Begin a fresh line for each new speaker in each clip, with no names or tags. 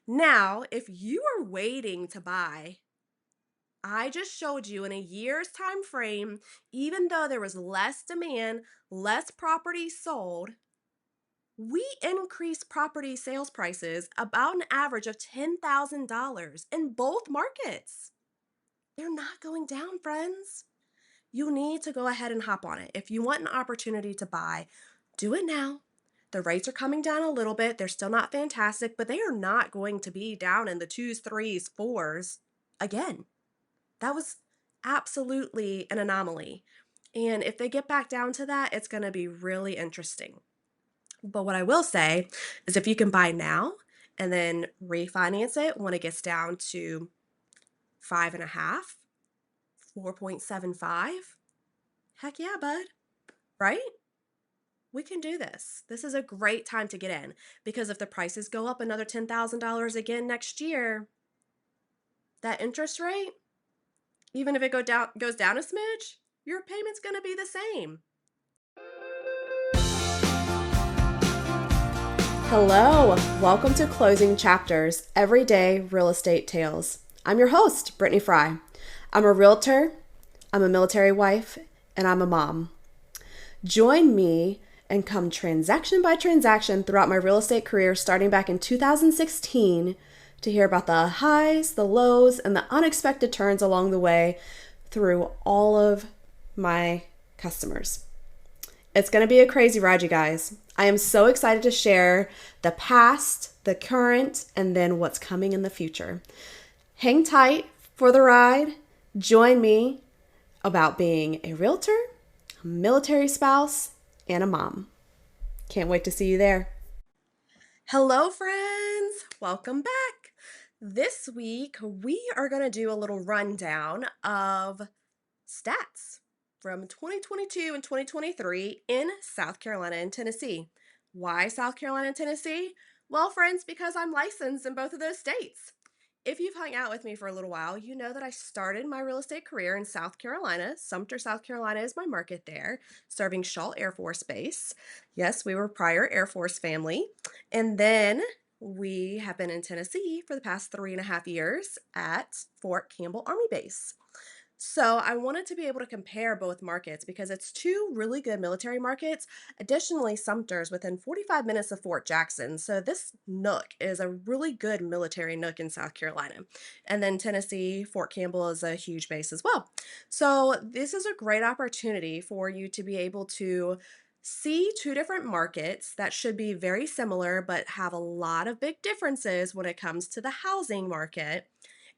Now, if you are waiting to buy, I just showed you in a year's time frame, even though there was less demand, less property sold, we increased property sales prices about an average of $10,000 in both markets. They're not going down, friends. You need to go ahead and hop on it. If you want an opportunity to buy, do it now. The rates are coming down a little bit. They're still not fantastic, but they are not going to be down in the twos, threes, fours again. That was absolutely an anomaly. And if they get back down to that, it's going to be really interesting. But what I will say is if you can buy now and then refinance it when it gets down to five and a half, 4.75, heck yeah, bud, right? We can do this. This is a great time to get in because if the prices go up another $10,000 again next year, that interest rate, even if it goes down a smidge, your payment's going to be the same. Hello, welcome to Closing Chapters, Everyday Real Estate Tales. I'm your host, Brittany Fry. I'm a realtor, I'm a military wife, and I'm a mom. Join me and come transaction by transaction throughout my real estate career starting back in 2016 to hear about the highs, the lows, and the unexpected turns along the way through all of my customers. It's going to be a crazy ride, you guys. I am so excited to share the past, the current, and then what's coming in the future. Hang tight for the ride. Join me about being a realtor, a military spouse, and a mom. Can't wait to see you there. Hello, friends. Welcome back. This week, we are going to do a little rundown of stats from 2022 and 2023 in South Carolina and Tennessee. Why South Carolina and Tennessee? Well, friends, because I'm licensed in both of those states. If you've hung out with me for a little while, you know that I started my real estate career in South Carolina. Sumter, South Carolina is my market there, serving Shaw Air Force Base. Yes, we were prior Air Force family. And then we have been in Tennessee for the past 3.5 years at Fort Campbell Army Base. So I wanted to be able to compare both markets because it's two really good military markets. Additionally, Sumter's within 45 minutes of Fort Jackson. So this nook is a really good military nook in South Carolina. And then Tennessee, Fort Campbell is a huge base as well. So this is a great opportunity for you to be able to see two different markets that should be very similar but have a lot of big differences when it comes to the housing market.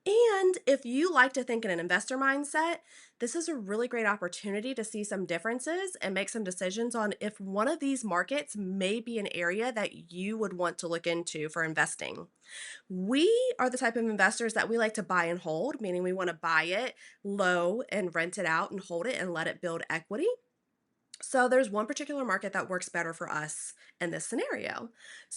And if you like to think in an investor mindset, this is a really great opportunity to see some differences and make some decisions on if one of these markets may be an area that you would want to look into for investing. We are the type of investors that we like to buy and hold, meaning we want to buy it low and rent it out and hold it and let it build equity. So there's one particular market that works better for us in this scenario.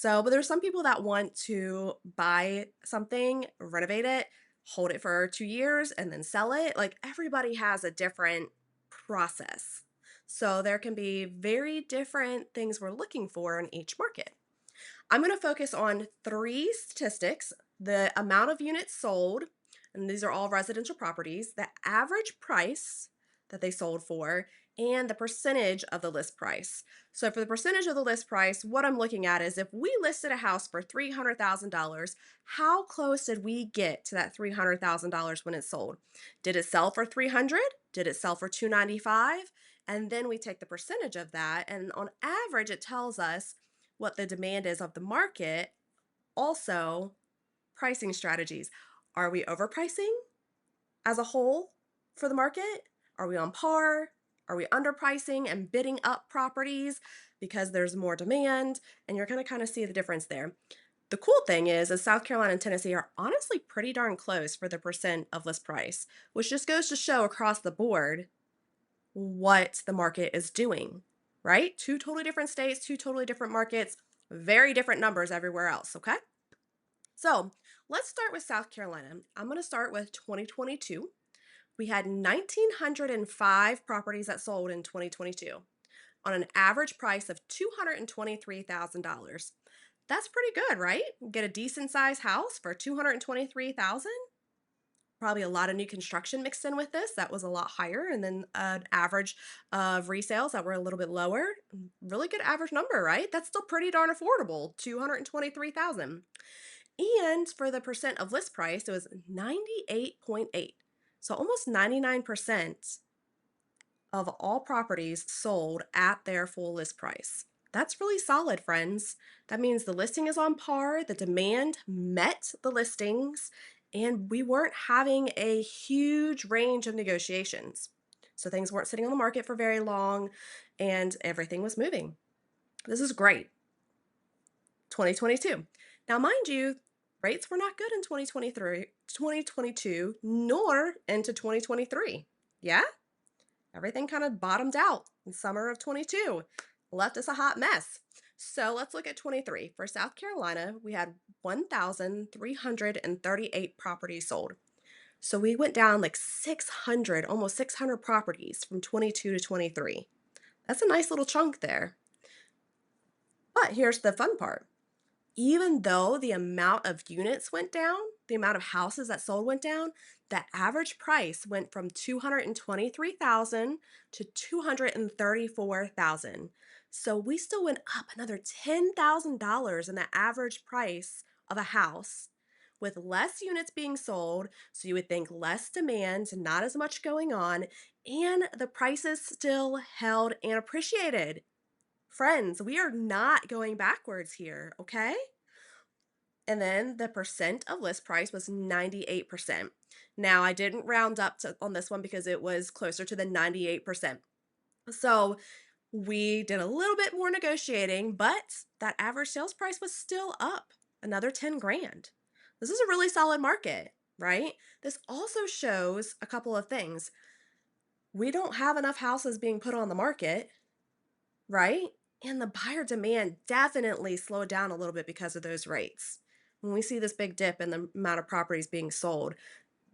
But there's some people that want to buy something, renovate it, hold it for 2 years, and then sell it. Like everybody has a different process. So there can be very different things we're looking for in each market. I'm going to focus on three statistics: the amount of units sold, and these are all residential properties, the average price that they sold for, and the percentage of the list price. So, for the percentage of the list price, what I'm looking at is if we listed a house for $300,000, how close did we get to that $300,000 when it sold? Did it sell for 300? Did it sell for 295? And then we take the percentage of that, and on average, it tells us what the demand is of the market. Also, pricing strategies. Are we overpricing as a whole for the market? Are we on par? Are we underpricing and bidding up properties because there's more demand? And you're going to kind of see the difference there. The cool thing is South Carolina and Tennessee are honestly pretty darn close for the percent of list price, which just goes to show across the board what the market is doing, right? Two totally different states, two totally different markets, very different numbers everywhere else, okay? So let's start with South Carolina. I'm going to start with 2022. We had 1,905 properties that sold in 2022 on an average price of $223,000. That's pretty good, right? Get a decent sized house for 223,000. Probably a lot of new construction mixed in with this. That was a lot higher, and then an average of resales that were a little bit lower. Really good average number, right? That's still pretty darn affordable. 223,000. And for the percent of list price, it was 98.8. So almost 99% of all properties sold at their full list price. That's really solid, friends. That means the listing is on par, the demand met the listings, and we weren't having a huge range of negotiations. So things weren't sitting on the market for very long, and everything was moving. This is great. 2022. Now, mind you, rates were not good in 2023, 2022, nor into 2023. Yeah? Everything kind of bottomed out in summer of 22, left us a hot mess. So let's look at 23. For South Carolina, we had 1,338 properties sold. So we went down like 600, almost 600 properties from 22 to 23. That's a nice little chunk there. But here's the fun part. Even though the amount of units went down, the amount of houses that sold went down, the average price went from 223,000 to 234,000. So we still went up another $10,000 in the average price of a house with less units being sold, so you would think less demand, not as much going on, and the prices still held and appreciated. Friends, we are not going backwards here, okay? And then the percent of list price was 98%. Now, I didn't round up on this one because it was closer to the 98%. So we did a little bit more negotiating, but that average sales price was still up another 10 grand. This is a really solid market, right? This also shows a couple of things. We don't have enough houses being put on the market, right? And the buyer demand definitely slowed down a little bit because of those rates. When we see this big dip in the amount of properties being sold,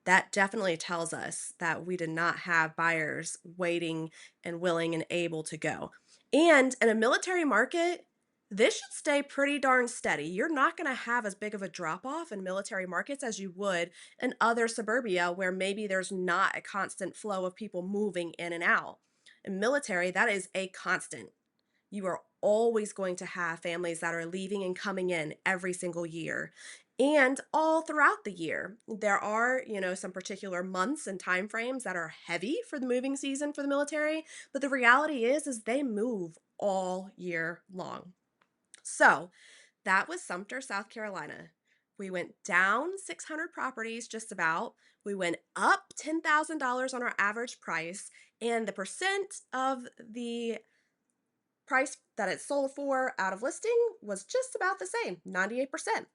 that definitely tells us that we did not have buyers waiting and willing and able to go. And in a military market, this should stay pretty darn steady. You're not going to have as big of a drop off in military markets as you would in other suburbia where maybe there's not a constant flow of people moving in and out. In military, that is a constant. You are always going to have families that are leaving and coming in every single year and all throughout the year. There are, some particular months and time frames that are heavy for the moving season for the military, but the reality is they move all year long. So, that was Sumter, South Carolina. We went down 600 properties just about. We went up $10,000 on our average price, and the percent of the price that it sold for out of listing was just about the same, 98%.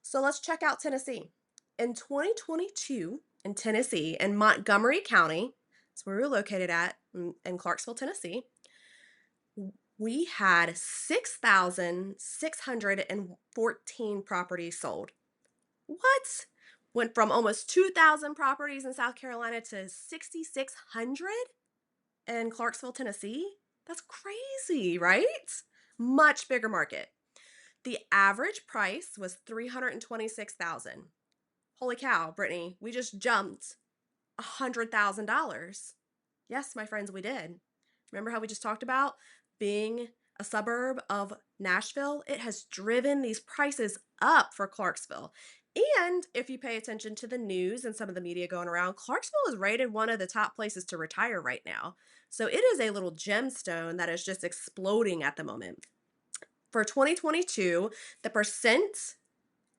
So let's check out Tennessee. In 2022, in Tennessee, in Montgomery County, that's where we're located at, in Clarksville, Tennessee, we had 6,614 properties sold. What? Went from almost 2,000 properties in South Carolina to 6,600 in Clarksville, Tennessee? That's crazy, right? Much bigger market. The average price was $326,000. Holy cow, Brittany, we just jumped $100,000. Yes, my friends, we did. Remember how we just talked about being a suburb of Nashville? It has driven these prices up for Clarksville. And if you pay attention to the news and some of the media going around, Clarksville is rated one of the top places to retire right now. So it is a little gemstone that is just exploding at the moment. For 2022, the percent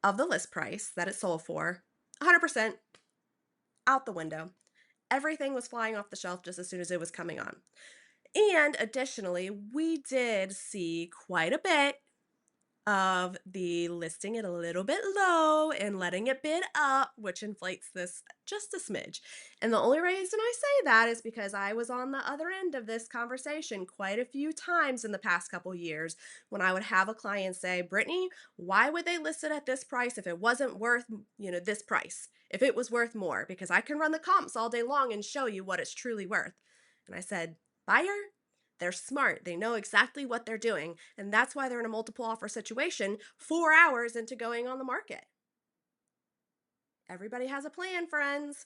of the list price that it sold for, 100% out the window. Everything was flying off the shelf just as soon as it was coming on. And additionally, we did see quite a bit of the listing it a little bit low and letting it bid up, which inflates this just a smidge. And the only reason I say that is because I was on the other end of this conversation quite a few times in the past couple years when I would have a client say, Brittany, why would they list it at this price if it wasn't worth, this price? If it was worth more, because I can run the comps all day long and show you what it's truly worth. And I said, buyer, They're smart. They know exactly what they're doing. And that's why they're in a multiple offer situation 4 hours into going on the market. Everybody has a plan, friends.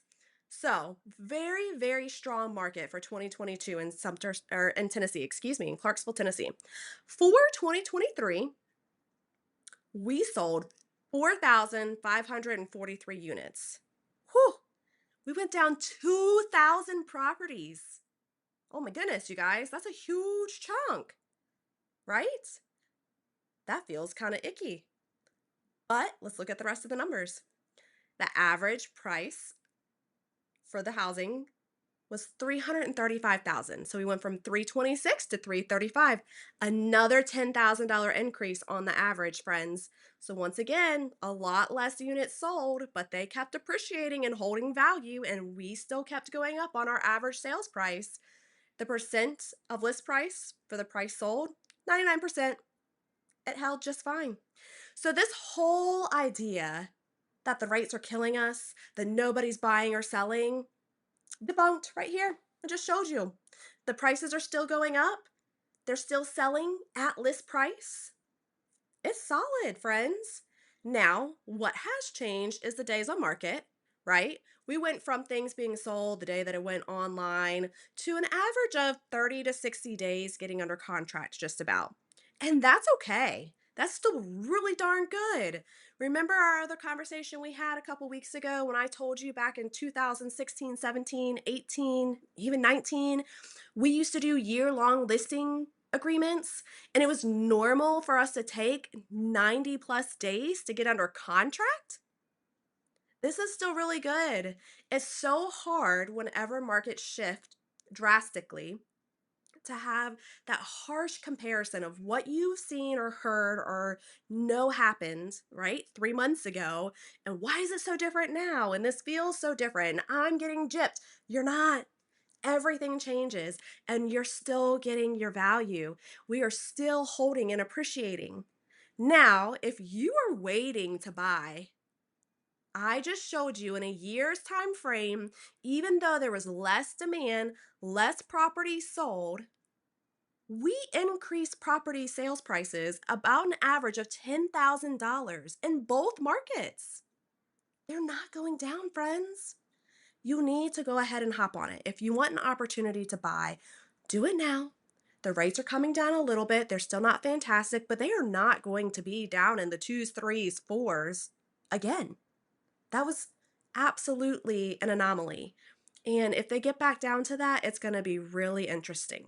So, very, very strong market for 2022 in Sumter or in Tennessee, excuse me, in Clarksville, Tennessee. For 2023, we sold 4,543 units. Whew, we went down 2,000 properties. Oh my goodness, you guys, that's a huge chunk, right? That feels kind of icky. But let's look at the rest of the numbers. The average price for the housing was 335,000. So we went from 326 to 335. Another $10,000 increase on the average, friends. So once again, a lot less units sold, but they kept appreciating and holding value, and we still kept going up on our average sales price. The percent of list price for the price sold, 99%. It held just fine. So this whole idea that the rates are killing us, that nobody's buying or selling, debunked right here. I just showed you. The prices are still going up. They're still selling at list price. It's solid, friends. Now, what has changed is the days on market, right? We went from things being sold the day that it went online to an average of 30 to 60 days getting under contract, just about. And that's okay. That's still really darn good. Remember our other conversation we had a couple weeks ago when I told you back in 2016, 17, 18, even 19, we used to do year-long listing agreements, and it was normal for us to take 90 plus days to get under contract? This is still really good. It's so hard whenever markets shift drastically to have that harsh comparison of what you've seen or heard or know happened, right, 3 months ago, and why is it so different now? And this feels so different. I'm getting gypped. You're not. Everything changes, and you're still getting your value. We are still holding and appreciating. Now, if you are waiting to buy, I just showed you in a year's time frame, even though there was less demand, less property sold, we increased property sales prices about an average of $10,000 in both markets. They're not going down, friends. You need to go ahead and hop on it. If you want an opportunity to buy, do it now. The rates are coming down a little bit. They're still not fantastic, but they are not going to be down in the twos, threes, fours again. That was absolutely an anomaly. And if they get back down to that, it's going to be really interesting.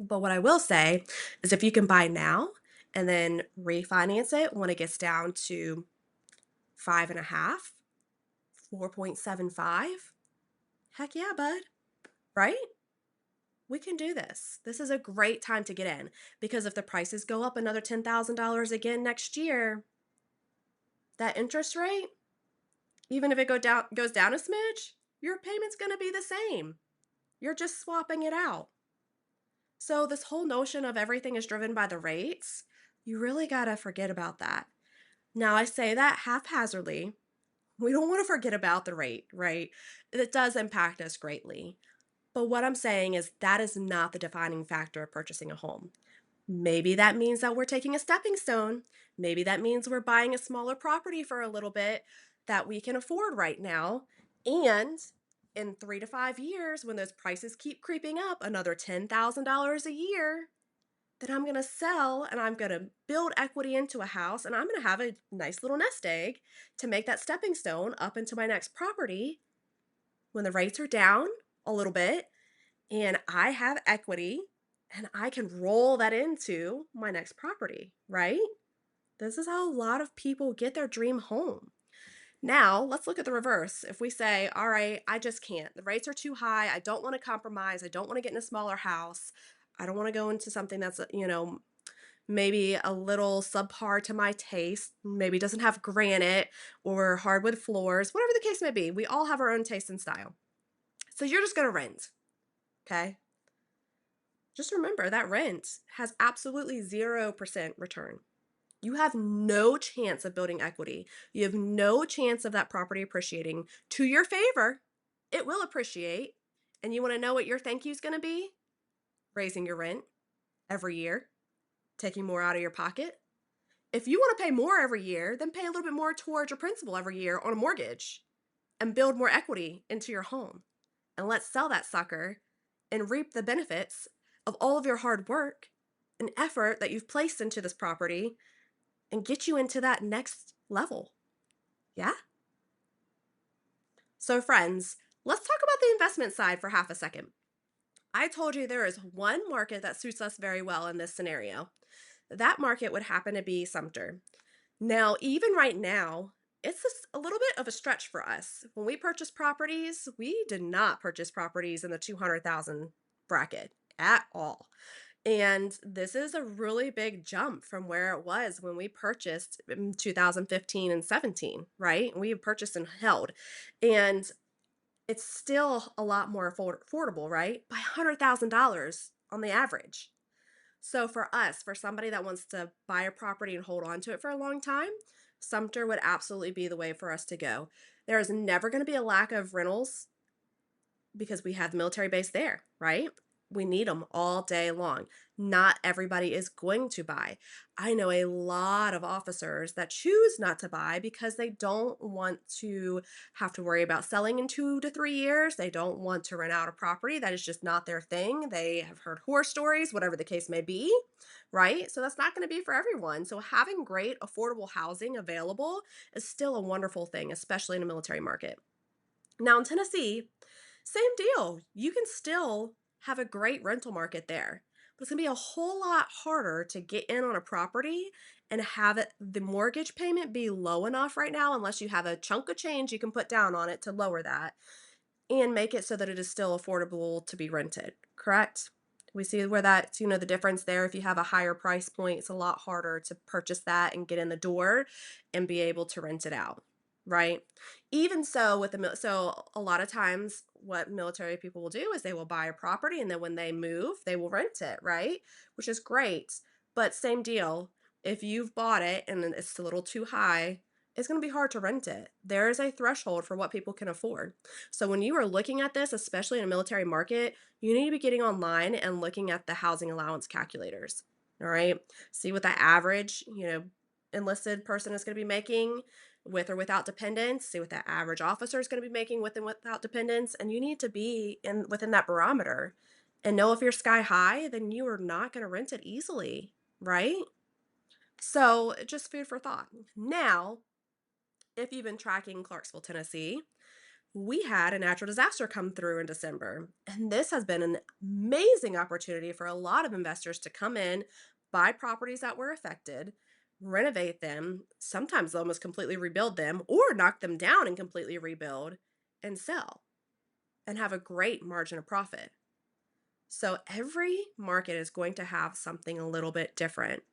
But what I will say is if you can buy now and then refinance it when it gets down to 5.5, 4.75, heck yeah, bud, right? We can do this. This is a great time to get in because if the prices go up another $10,000 again next year, that interest rate, even if it goes down a smidge, your payment's going to be the same. You're just swapping it out. So this whole notion of everything is driven by the rates, you really got to forget about that. Now, I say that haphazardly. We don't want to forget about the rate, right? It does impact us greatly. But what I'm saying is that is not the defining factor of purchasing a home. Maybe that means that we're taking a stepping stone. Maybe that means we're buying a smaller property for a little bit that we can afford right now. And in 3 to 5 years, when those prices keep creeping up another $10,000 a year, then I'm going to sell and I'm going to build equity into a house and I'm going to have a nice little nest egg to make that stepping stone up into my next property when the rates are down a little bit and I have equity and I can roll that into my next property, right? This is how a lot of people get their dream home. Now, let's look at the reverse. If we say, all right, I just can't. The rates are too high. I don't want to compromise. I don't want to get in a smaller house. I don't want to go into something that's, maybe a little subpar to my taste. Maybe doesn't have granite or hardwood floors, whatever the case may be. We all have our own taste and style. So you're just going to rent, okay? Just remember that rent has absolutely 0% return. You have no chance of building equity. You have no chance of that property appreciating to your favor. It will appreciate. And you want to know what your thank you is going to be? raising your rent every year, taking more out of your pocket. If you want to pay more every year, then pay a little bit more towards your principal every year on a mortgage and build more equity into your home. And let's sell that sucker and reap the benefits of all of your hard work and effort that you've placed into this property and get you into that next level. Yeah? So, friends, let's talk about the investment side for half a second. I told you there is one market that suits us very well in this scenario. That market would happen to be Sumter. Now, even right now, it's a little bit of a stretch for us. When we purchase properties, we did not purchase properties in the 200,000 bracket at all. And this is a really big jump from where it was when we purchased in 2015 and 17, right? We purchased and held. And it's still a lot more affordable, right? By $100,000 on the average. So for us, for somebody that wants to buy a property and hold on to it for a long time, Sumter would absolutely be the way for us to go. There is never going to be a lack of rentals because we have the military base there, right? We need them all day long. Not everybody is going to buy. I know a lot of officers that choose not to buy because they don't want to have to worry about selling in 2 to 3 years. They don't want to rent out a property. That is just not their thing. They have heard horror stories, whatever the case may be, right? So that's not going to be for everyone. So having great affordable housing available is still a wonderful thing, especially in a military market. Now in Tennessee, same deal. You can still have a great rental market there, but it's going to be a whole lot harder to get in on a property and have the mortgage payment be low enough right now, unless you have a chunk of change you can put down on it to lower that and make it so that it is still affordable to be rented, correct? We see where that's, the difference there. If you have a higher price point, it's a lot harder to purchase that and get in the door and be able to rent it out, right? Even so, so a lot of times what military people will do is they will buy a property and then when they move, they will rent it, right? Which is great. But same deal. If you've bought it and it's a little too high, it's going to be hard to rent it. There is a threshold for what people can afford. So when you are looking at this, especially in a military market, you need to be getting online and looking at the housing allowance calculators. All right. See what the average, enlisted person is going to be making with or without dependents. See what the average officer is going to be making with and without dependents. And you need to be within that barometer and know if you're sky high, then you are not going to rent it easily. Right. So just food for thought. Now, if you've been tracking Clarksville, Tennessee, we had a natural disaster come through in December. And this has been an amazing opportunity for a lot of investors to come in, buy properties that were affected, renovate them, sometimes almost completely rebuild them, or knock them down and completely rebuild and sell and have a great margin of profit. So every market is going to have something a little bit different.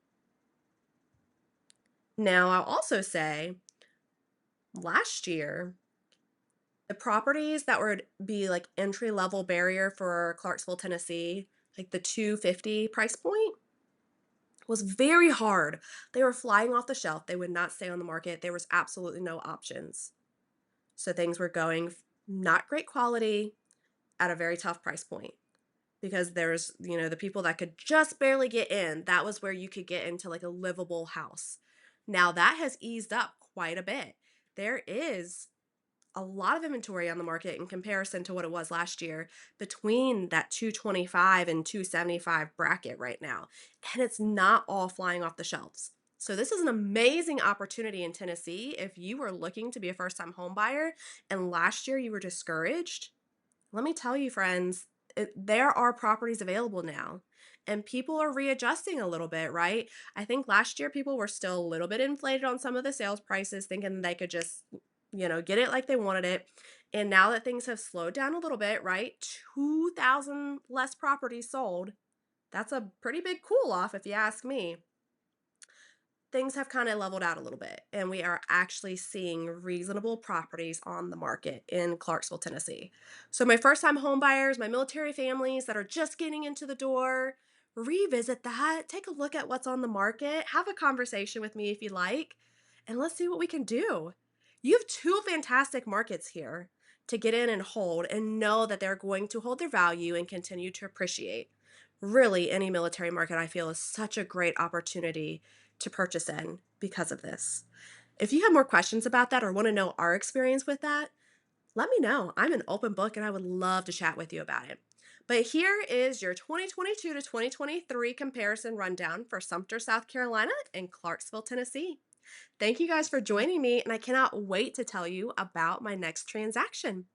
Now, I'll also say last year, the properties that would be like entry level barrier for Clarksville, Tennessee, like the 250 price point, was very hard. They were flying off the shelf. They would not stay on the market. There was absolutely no options. So things were going not great quality at a very tough price point because there's, the people that could just barely get in. That was where you could get into like a livable house. Now that has eased up quite a bit. There is a lot of inventory on the market in comparison to what it was last year between that 225 and 275 bracket right now. And it's not all flying off the shelves. So this is an amazing opportunity in Tennessee if you are looking to be a first-time home buyer and last year you were discouraged. Let me tell you, friends, there are properties available now and people are readjusting a little bit, right? I think last year people were still a little bit inflated on some of the sales prices, thinking they could just get it like they wanted it. And now that things have slowed down a little bit, right? 2,000 less properties sold. That's a pretty big cool off if you ask me. Things have kind of leveled out a little bit and we are actually seeing reasonable properties on the market in Clarksville, Tennessee. So my first time home buyers, my military families that are just getting into the door, revisit that, take a look at what's on the market, have a conversation with me if you like, and let's see what we can do. You have two fantastic markets here to get in and hold and know that they're going to hold their value and continue to appreciate. Really, any military market I feel is such a great opportunity to purchase in because of this. If you have more questions about that or want to know our experience with that, let me know. I'm an open book and I would love to chat with you about it. But here is your 2022 to 2023 comparison rundown for Sumter, South Carolina and Clarksville, Tennessee. Thank you guys for joining me, and I cannot wait to tell you about my next transaction.